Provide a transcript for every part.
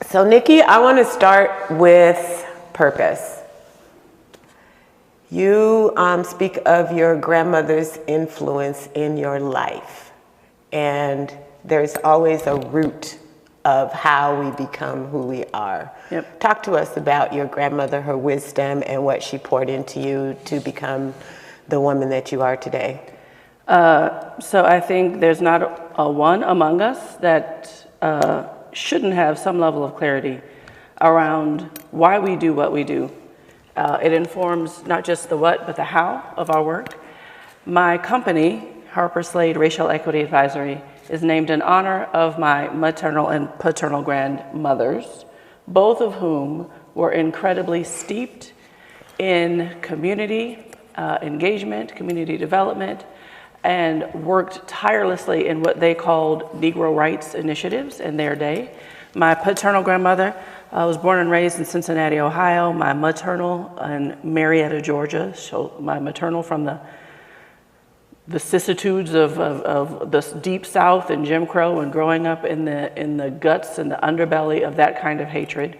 So Nikki, I want to start with purpose. You speak of your grandmother's influence in your life, and there's always a root of how we become who we are. Yep. Talk to us about your grandmother, her wisdom, and what she poured into you to become the woman that you are today. So I think there's not a one among us that shouldn't have some level of clarity around why we do what we do. It informs not just the what, but the how of our work. My company, Harper, Slade Racial Equity Advisory, is named in honor of my maternal and paternal grandmothers, both of whom were incredibly steeped in community engagement, community development, and worked tirelessly in what they called Negro rights initiatives in their day. My paternal grandmother was born and raised in Cincinnati, Ohio. My maternal in Marietta, Georgia. So my maternal from the vicissitudes of the deep South and Jim Crow and growing up in the guts and the underbelly of that kind of hatred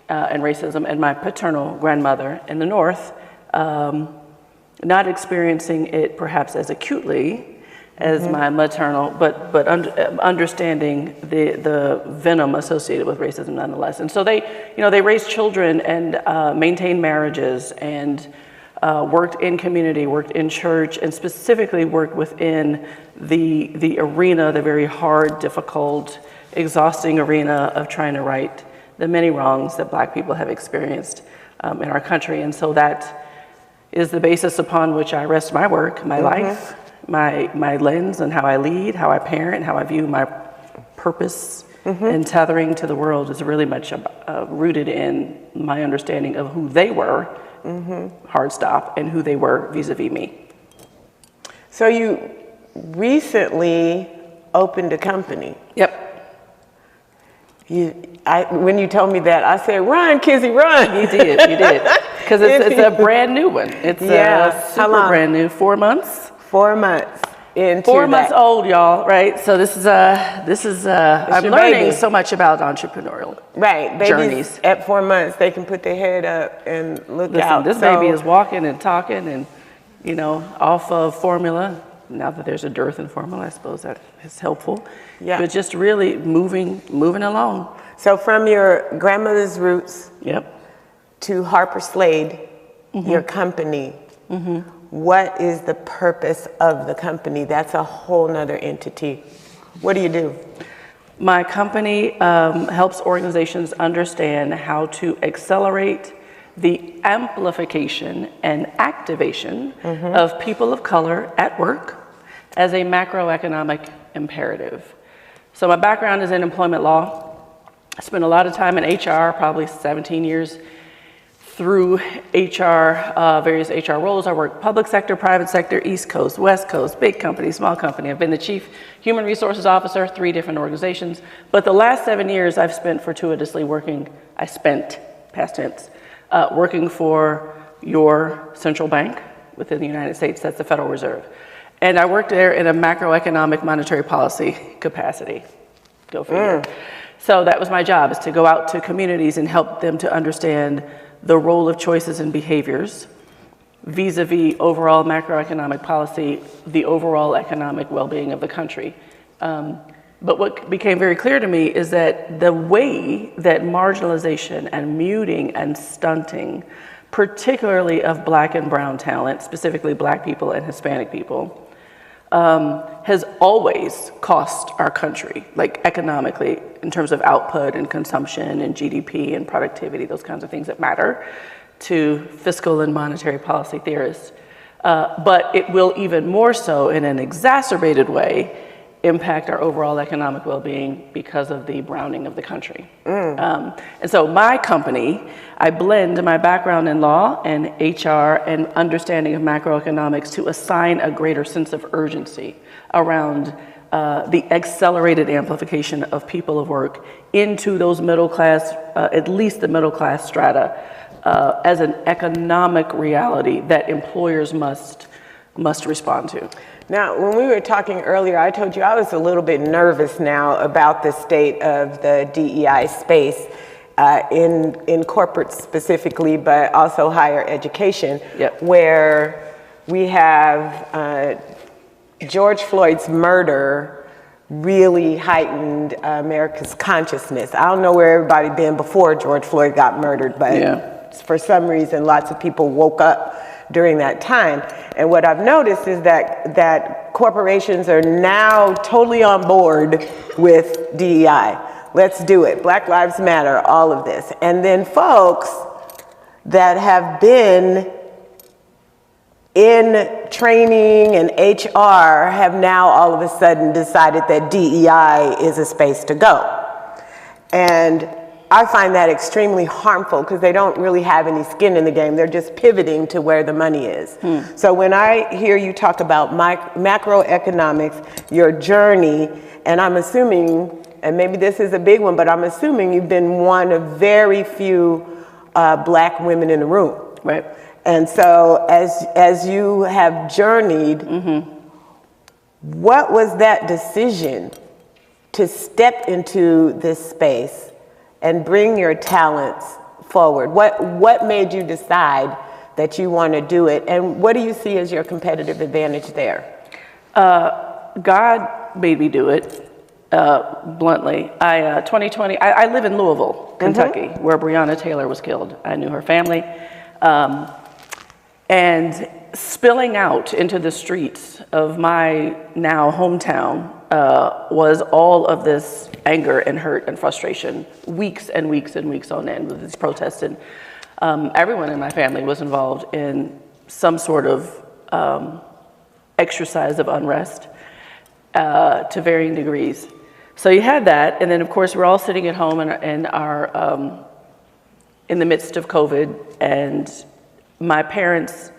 and racism. And my paternal grandmother in the North, not experiencing it perhaps as acutely as my maternal, but understanding the venom associated with racism nonetheless. And so they raised children and maintained marriages and worked in community, worked in church, and specifically worked within the arena, the very hard, difficult, exhausting arena of trying to right the many wrongs that Black people have experienced in our country. And so that is the basis upon which I rest my work, my life, my lens and how I lead, how I parent, how I view my purpose and tethering to the world is really much rooted in my understanding of who they were, hard stop, and who they were vis-a-vis me. So you recently opened a company. Yep. When you told me that, I said, run, Kizzy, run. You did. Because it's a brand new one. It's super brand new, 4 months. 4 months into 4 months old, y'all, right? So this is I'm learning so much about entrepreneurial journeys. At 4 months, they can put their head up and look out. This baby is walking and talking and, off of formula. Now that there's a dearth in formula, I suppose that is helpful. Yeah. But just really moving along. So from your grandmother's roots to Harper Slade, your company, what is the purpose of the company? That's a whole nother entity. What do you do? My company helps organizations understand how to accelerate the amplification and activation of people of color at work as a macroeconomic imperative. So my background is in employment law. I spent a lot of time in HR, probably 17 years through HR, various HR roles. I worked public sector, private sector, East Coast, West Coast, big company, small company. I've been the chief human resources officer, 3 different organizations. But the last 7 years I've spent fortuitously past tense, working for your central bank within the United States, that's the Federal Reserve. And I worked there in a macroeconomic monetary policy capacity. Go figure. So that was my job, is to go out to communities and help them to understand the role of choices and behaviors vis-a-vis overall macroeconomic policy, the overall economic well-being of the country. But what became very clear to me is that the way that marginalization and muting and stunting, particularly of Black and brown talent, specifically Black people and Hispanic people, has always cost our country, like economically, in terms of output and consumption and GDP and productivity, those kinds of things that matter to fiscal and monetary policy theorists. But it will even more so, in an exacerbated way, impact our overall economic well-being because of the browning of the country. And so my company, I blend my background in law and HR and understanding of macroeconomics to assign a greater sense of urgency around the accelerated amplification of people of work into those middle class, at least the middle class strata, as an economic reality that employers must respond to. Now, when we were talking earlier, I told you I was a little bit nervous now about the state of the DEI space in corporate specifically, but also higher education, where we have George Floyd's murder really heightened America's consciousness. I don't know where everybody been before George Floyd got murdered, but for some reason, lots of people woke up during that time. And what I've noticed is that corporations are now totally on board with DEI. Let's do it. Black Lives Matter, all of this. And then folks that have been in training and HR have now all of a sudden decided that DEI is a space to go. And I find that extremely harmful because they don't really have any skin in the game. They're just pivoting to where the money is. So when I hear you talk about macroeconomics, your journey, and I'm assuming, and maybe this is a big one, but I'm assuming you've been one of very few Black women in the room. Right. And so as you have journeyed, what was that decision to step into this space and bring your talents forward? What made you decide that you want to do it? And what do you see as your competitive advantage there? God made me do it, bluntly. 2020, I live in Louisville, Kentucky, where Breonna Taylor was killed. I knew her family. And spilling out into the streets of my now hometown was all of this anger and hurt and frustration, weeks and weeks and weeks on end with these protests. And everyone in my family was involved in some sort of exercise of unrest to varying degrees. So you had that, and then of course we're all sitting at home in the midst of COVID, and my parents,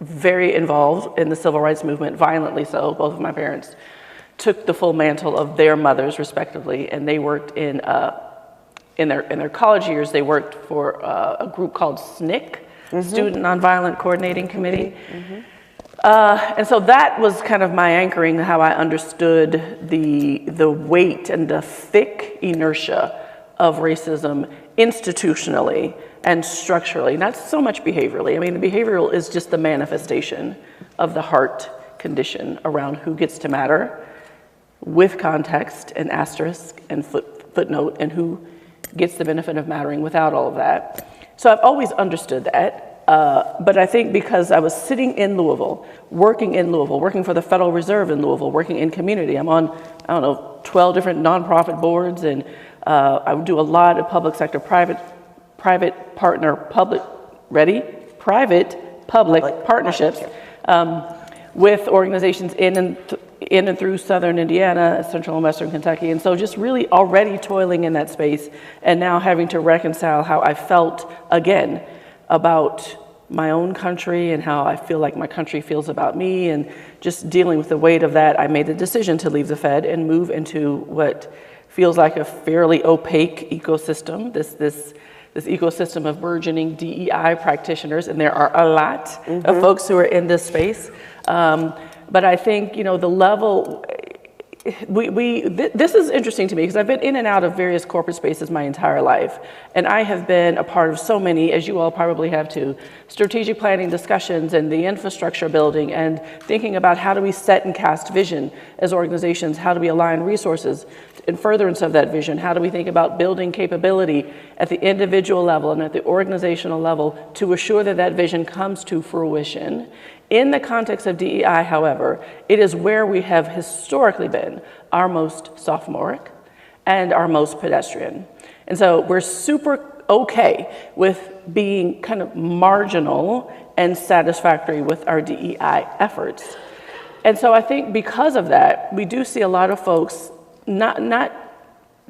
very involved in the civil rights movement, violently so. Both of my parents took the full mantle of their mothers, respectively, and they worked in their college years. They worked for a group called SNCC, Student Nonviolent Coordinating Committee. And so that was kind of my anchoring, how I understood the weight and the thick inertia of racism institutionally and structurally, not so much behaviorally. I mean, the behavioral is just the manifestation of the heart condition around who gets to matter, with context and asterisk and footnote, and who gets the benefit of mattering without all of that. So I've always understood that, but I think because I was sitting in Louisville, working for the Federal Reserve in Louisville, working in community. I'm on, 12 different nonprofit boards, and I would do a lot of public sector, private public partnerships with organizations in and through Southern Indiana, Central and Western Kentucky. And so just really already toiling in that space, and now having to reconcile how I felt again about my own country and how I feel like my country feels about me, and just dealing with the weight of that, I made the decision to leave the Fed and move into what feels like a fairly opaque ecosystem, this ecosystem of burgeoning DEI practitioners, and there are a lot of folks who are in this space. But I think, the level, this is interesting to me because I've been in and out of various corporate spaces my entire life. And I have been a part of so many, as you all probably have too, strategic planning discussions and the infrastructure building, and thinking about how do we set and cast vision as organizations, how do we align resources in furtherance of that vision, how do we think about building capability at the individual level and at the organizational level to assure that that vision comes to fruition. In the context of DEI, however, it is where we have historically been our most sophomoric and our most pedestrian. And so we're super okay with being kind of marginal and satisfactory with our DEI efforts. And so I think because of that, we do see a lot of folks, not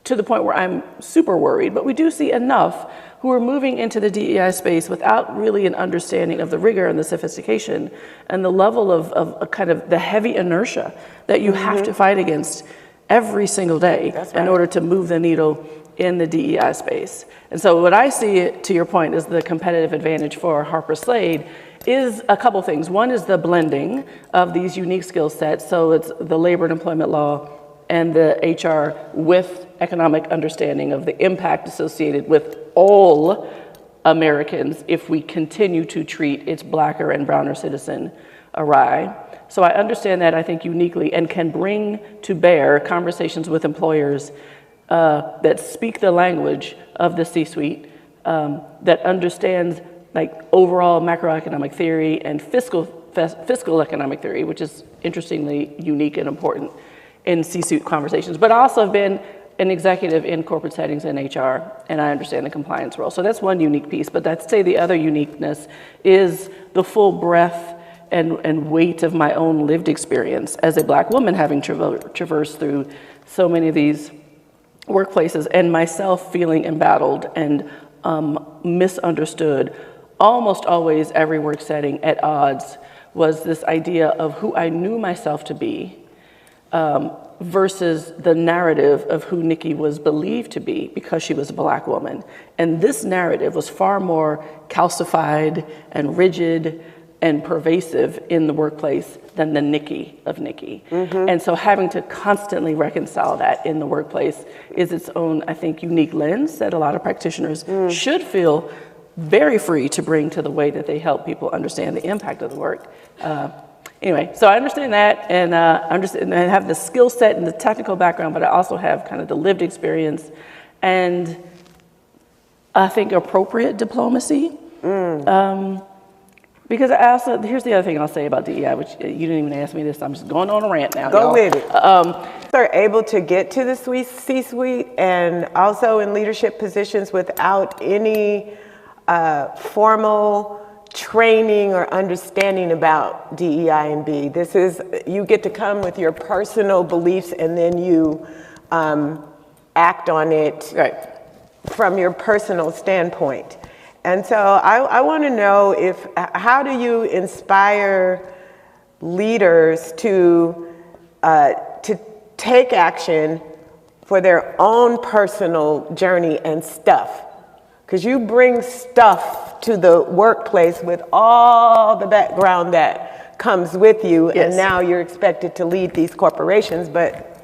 to the point where I'm super worried, but we do see enough who are moving into the DEI space without really an understanding of the rigor and the sophistication and the level of kind of the heavy inertia that you have to fight against every single day in order to move the needle in the DEI space. And so what I see, to your point, is the competitive advantage for Harper Slade is a couple things. One is the blending of these unique skill sets. So it's the labor and employment law and the HR with economic understanding of the impact associated with all Americans if we continue to treat its blacker and browner citizen awry. So I understand that, I think, uniquely, and can bring to bear conversations with employers that speak the language of the C-suite, that understands like overall macroeconomic theory and fiscal economic theory, which is interestingly unique and important in C-suite conversations, but also have been an executive in corporate settings in HR, and I understand the compliance role. So that's one unique piece, but I'd say the other uniqueness is the full breadth and weight of my own lived experience as a Black woman, having traversed through so many of these workplaces, and myself feeling embattled and misunderstood. Almost always every work setting at odds was this idea of who I knew myself to be versus the narrative of who Nikki was believed to be because she was a Black woman. And this narrative was far more calcified and rigid and pervasive in the workplace than the Nikki of Nikki. And so having to constantly reconcile that in the workplace is its own, I think, unique lens that a lot of practitioners should feel very free to bring to the way that they help people understand the impact of the work. Anyway, so I understand that, and I have the skill set and the technical background, but I also have kind of the lived experience and I think appropriate diplomacy. Because I also, here's the other thing I'll say about DEI, which you didn't even ask me this, I'm just going on a rant now. Go with it. They're able to get to the C-suite and also in leadership positions without any formal training or understanding about DEI and B. This is, you get to come with your personal beliefs and then you act on it from your personal standpoint. And so I want to know how do you inspire leaders to take action for their own personal journey and stuff? Because you bring stuff to the workplace with all the background that comes with you, and now you're expected to lead these corporations, but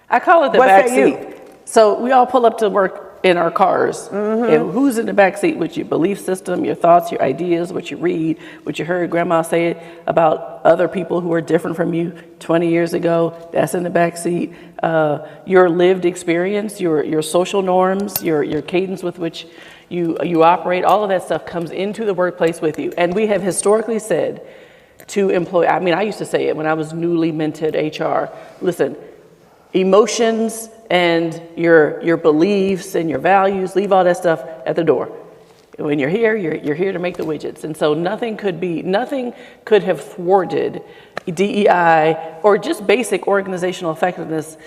I call it the back seat. So we all pull up to work in our cars, and who's in the back seat with your belief system, your thoughts, your ideas, what you read, what you heard grandma say about other people who are different from you 20 years ago, that's in the back seat. Your lived experience, your social norms, your cadence with which you operate, all of that stuff comes into the workplace with you. And we have historically said to employees, I mean, I used to say it when I was newly minted HR, listen, emotions and your beliefs and your values, leave all that stuff at the door. When you're here to make the widgets. And so nothing could have thwarted DEI or just basic organizational effectiveness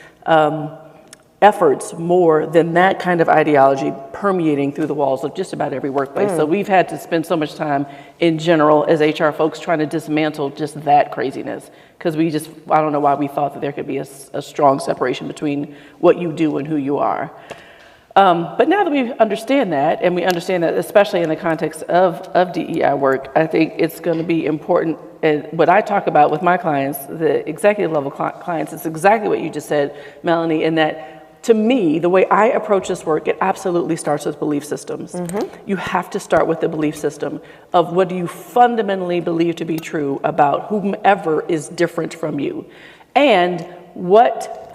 efforts more than that kind of ideology permeating through the walls of just about every workplace. So we've had to spend so much time in general as HR folks trying to dismantle just that craziness. Because I don't know why we thought that there could be a strong separation between what you do and who you are. But now that we understand that, and we understand that especially in the context of DEI work, I think it's going to be important. And what I talk about with my clients, the executive level clients, is exactly what you just said, Melannie, in that to me, the way I approach this work, it absolutely starts with belief systems. You have to start with the belief system of what do you fundamentally believe to be true about whomever is different from you. And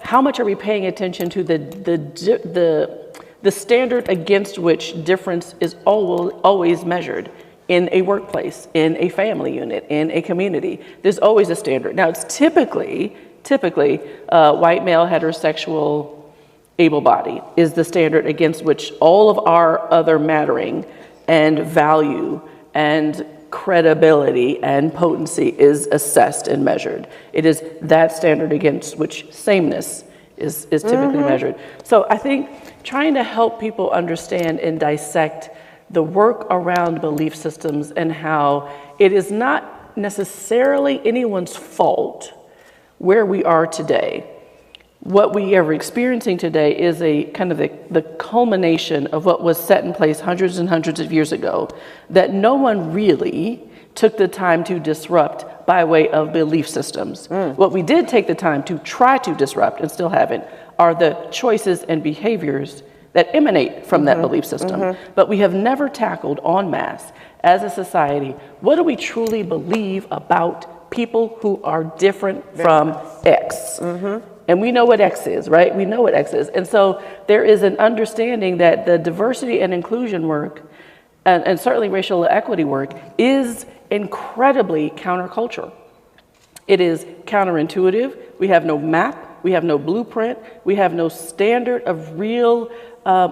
how much are we paying attention to the standard against which difference is always measured in a workplace, in a family unit, in a community. There's always a standard. Now, it's typically white male heterosexual able-bodied is the standard against which all of our other mattering and value and credibility and potency is assessed and measured. It is that standard against which sameness is typically measured. So I think trying to help people understand and dissect the work around belief systems and how it is not necessarily anyone's fault where we are today. what we are experiencing today is a kind of the culmination of what was set in place hundreds and hundreds of years ago that no one really took the time to disrupt by way of belief systems. What we did take the time to try to disrupt, and still haven't, are the choices and behaviors that emanate from that belief system. But we have never tackled en masse as a society, what do we truly believe about people who are different from X? And we know what X is, right? We know what X is. And so there is an understanding that the diversity and inclusion work, and certainly racial equity work, is incredibly countercultural. It is counterintuitive. We have no map. We have no blueprint. We have no standard of real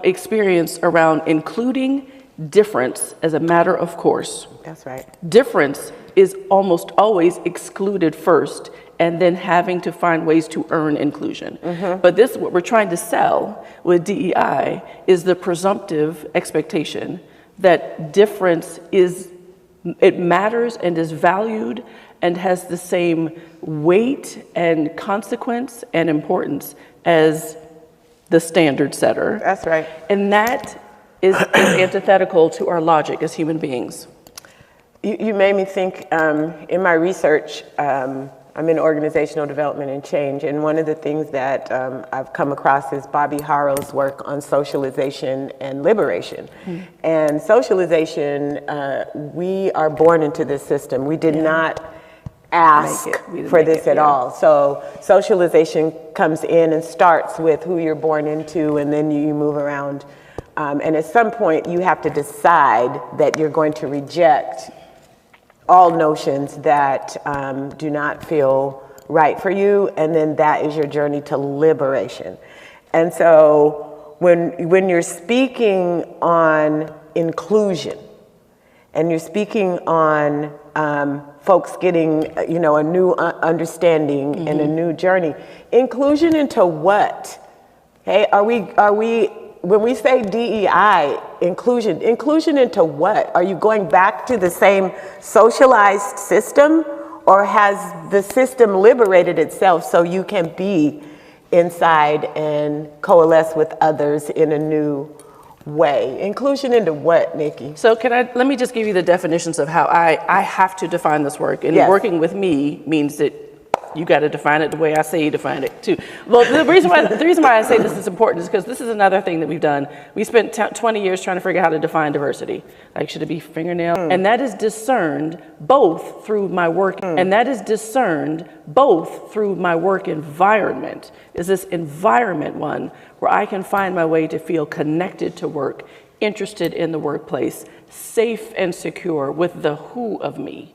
experience around including difference as a matter of course. That's right. Difference is almost always excluded first, and then having to find ways to earn inclusion. But this, what we're trying to sell with DEI, is the presumptive expectation that difference is, it matters and is valued and has the same weight and consequence and importance as the standard setter. That's right. And that is antithetical to our logic as human beings. You made me think, in my research, I'm in organizational development and change, and one of the things that I've come across is Bobby Harrow's work on socialization and liberation. And socialization, we are born into this system. We did not ask for this at all. So socialization comes in and starts with who you're born into, and then you move around. And at some point, you have to decide that you're going to reject all notions that do not feel right for you, and then that is your journey to liberation. And so when you're speaking on inclusion, and you're speaking on folks getting, a new understanding and a new journey, inclusion into what? Hey, are we? When we say DEI, inclusion into what? Are you going back to the same socialized system, or has the system liberated itself so you can be inside and coalesce with others in a new way? Inclusion into what, Nikki? So let me just give you the definitions of how I have to define this work. And working with me means that you got to define it the way I say you define it too. Well, the reason why I say this is important is because this is another thing that we've done. We spent 20 years trying to figure out how to define diversity. Like, should it be fingernail? And that is discerned both through my work, and that is discerned both through my work environment. Is this environment one where I can find my way to feel connected to work, interested in the workplace, safe and secure with the who of me.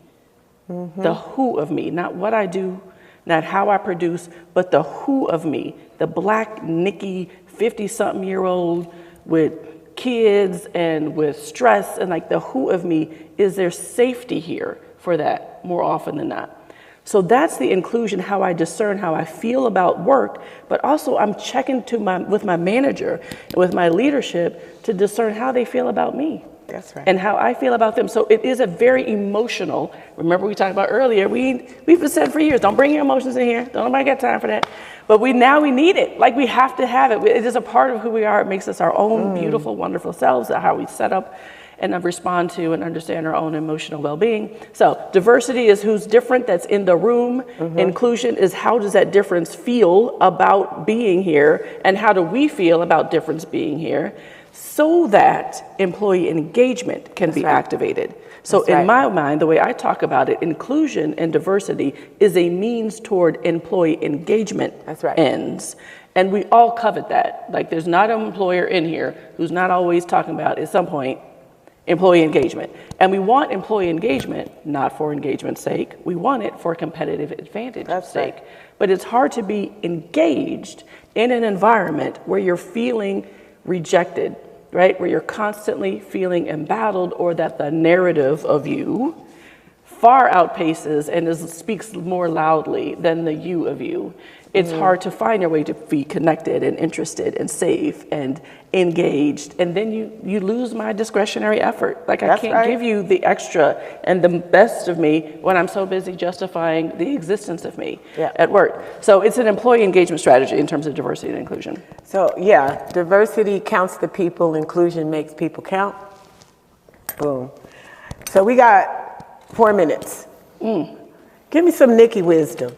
The who of me, not what I do, not how I produce, but the who of me, the Black Nikki, 50-something-year-old with kids and with stress, and like the who of me, is there safety here for that more often than not? So that's the inclusion, how I discern how I feel about work, but also I'm checking with my manager and with my leadership to discern how they feel about me. That's right. And how I feel about them. So it is a very emotional, remember we talked about earlier, we've been said for years, don't bring your emotions in here. Don't nobody got time for that. But now we need it. Like, we have to have it. It is a part of who we are. It makes us our own beautiful, wonderful selves, how we set up and respond to and understand our own emotional well-being. So diversity is who's different, that's in the room. Inclusion is how does that difference feel about being here, and how do we feel about difference being here, so that employee engagement can be activated. So in my mind, the way I talk about it, inclusion and diversity is a means toward employee engagement ends. And we all covet that. Like, there's not an employer in here who's not always talking about, at some point, employee engagement. And we want employee engagement, not for engagement's sake. We want it for competitive advantage's sake. But it's hard to be engaged in an environment where you're feeling rejected, right? Where you're constantly feeling embattled, or that the narrative of you far outpaces and speaks more loudly than the you of you. it's hard to find your way to be connected and interested and safe and engaged. And then you lose my discretionary effort. Like I can't give you the extra and the best of me when I'm so busy justifying the existence of me at work. So it's an employee engagement strategy in terms of diversity and inclusion. So yeah, diversity counts the people, inclusion makes people count. Boom. So we got 4 minutes. Give me some Nikki wisdom.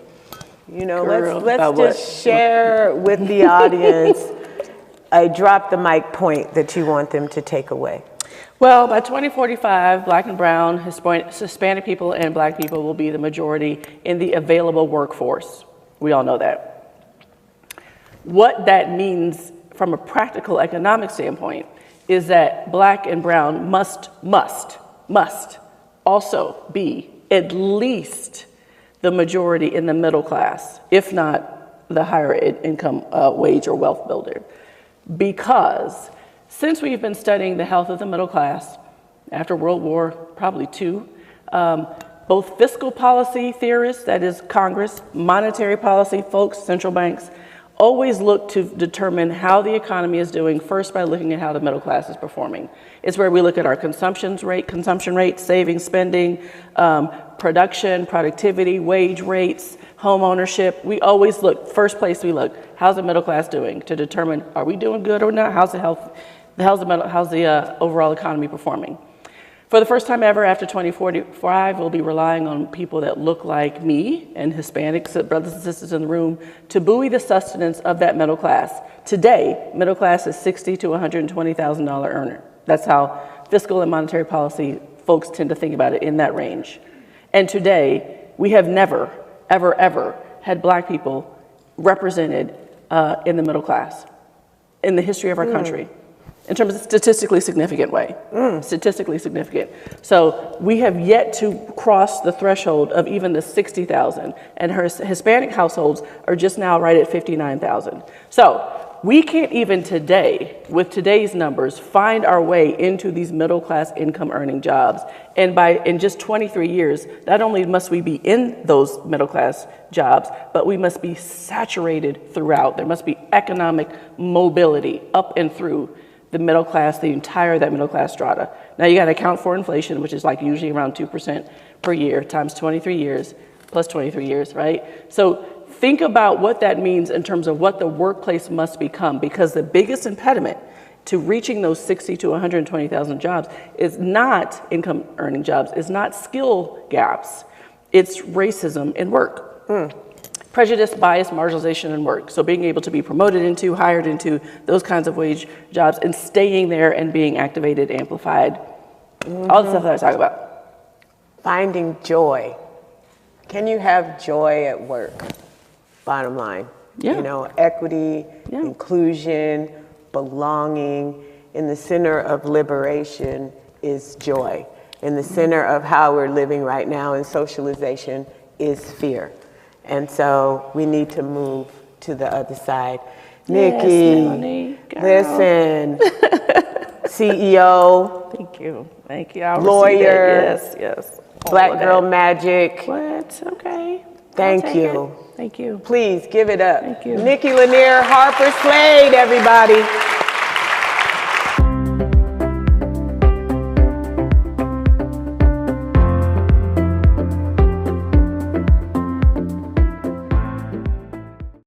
You know, Girl, let's just share with the audience a drop the mic point that you want them to take away. Well, by 2045, Black and brown, Hispanic people and Black people will be the majority in the available workforce. We all know that. What that means from a practical economic standpoint is that Black and brown must also be at least the majority in the middle class, if not the higher income wage or wealth builder. Because since we've been studying the health of the middle class after World War probably II, both fiscal policy theorists, that is Congress, monetary policy folks, central banks, always look to determine how the economy is doing first by looking at how the middle class is performing. It's where we look at our consumption rate, savings, spending, production, productivity, wage rates, home ownership. We always look, first place we look, how's the middle class doing to determine, are we doing good or not? How's the overall economy performing? For the first time ever after 2045, we'll be relying on people that look like me and Hispanics, brothers and sisters in the room, to buoy the sustenance of that middle class. Today, middle class is $60,000 to $120,000 earner. That's how fiscal and monetary policy folks tend to think about it, in that range. And today, we have never, ever, ever had Black people represented in the middle class in the history of our country. In terms of statistically significant way, statistically significant. So we have yet to cross the threshold of even the 60,000, and her Hispanic households are just now right at 59,000. So we can't even today, with today's numbers, find our way into these middle class income earning jobs. And in just 23 years, not only must we be in those middle class jobs, but we must be saturated throughout. There must be economic mobility up and through the middle class, that middle class strata. Now you got to account for inflation, which is like usually around 2% per year times 23 years plus 23 years, right? So think about what that means in terms of what the workplace must become, because the biggest impediment to reaching those 60 to 120,000 jobs is not income earning jobs, is not skill gaps, it's racism in work. Prejudice, bias, marginalization in work. So being able to be promoted into, hired into those kinds of wage jobs and staying there and being activated, amplified, all the stuff that I talk about. Finding joy. Can you have joy at work? Bottom line. Yeah. You know, equity, inclusion, belonging. In the center of liberation is joy. In the center of how we're living right now in socialization is fear. And so we need to move to the other side. Nikki, Melannie, listen, CEO. Thank you. I'll lawyer. Yes. Black Girl Magic. What? Okay. Thank you. Thank you. Please give it up. Thank you. Nikki, Lanier, Harper, Slade, everybody.